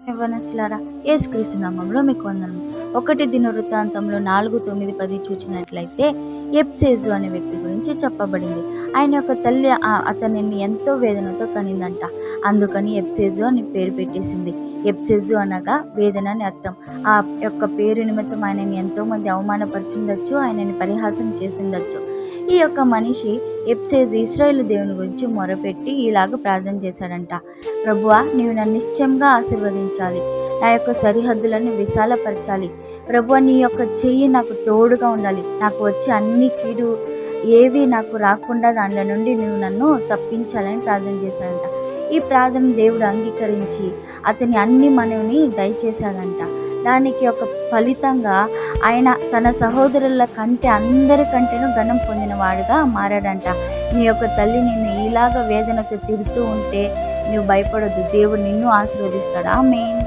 యవ్వనస్తులారా, యేసుక్రీస్తు నామములో మీకు వందనం. 1 దినవృత్తాంతంలో 4:9-10 చూచినట్లయితే ఎబ్సేజు అనే వ్యక్తి గురించి చెప్పబడింది. ఆయన యొక్క తల్లి అతనిని ఎంతో వేదనతో కనిందంట. అందుకని ఎబ్సేజు అని పేరు పెట్టేసింది. ఎబ్సేజు అనగా వేదన అని అర్థం. ఆ యొక్క పేరు నిమిత్తం ఆయనని ఎంతోమంది అవమానపరిచిండొచ్చు, ఆయనని పరిహాసం చేసిండొచ్చు. ఈ యొక్క మనిషి ఎబ్సేజు ఇశ్రాయేలు దేవుని గురించి మొరపెట్టి ఇలాగ ప్రార్థన చేశాడంట. ప్రభువా, నీవు నన్ను నిశ్చయంగా ఆశీర్వదించాలి, నా యొక్క సరిహద్దులను విశాలపరచాలి. ప్రభువా, నీ యొక్క చెయ్యి నాకు తోడుగా ఉండాలి. నాకు వచ్చే అన్ని కీడు ఏవి నాకు రాకుండా దానిలో నుండి నువ్వు నన్ను తప్పించాలని ప్రార్థన చేశాడంట. ఈ ప్రార్థన దేవుడు అంగీకరించి అతని అన్ని మనవిని దయచేశాడంట. దానికి ఒక ఫలితంగా ఆయన తన సహోదరుల కంటే అందరికంటేనూ ఘనం పొందిన వాడుగా మారాడంట. నీ యొక్క తల్లి నిన్ను ఇలాగ వేదనతో తిడుతూ ఉంటే నువ్వు భయపడొద్దు, దేవుడు నిన్ను ఆశీర్వదిస్తాడు. ఆమేన్.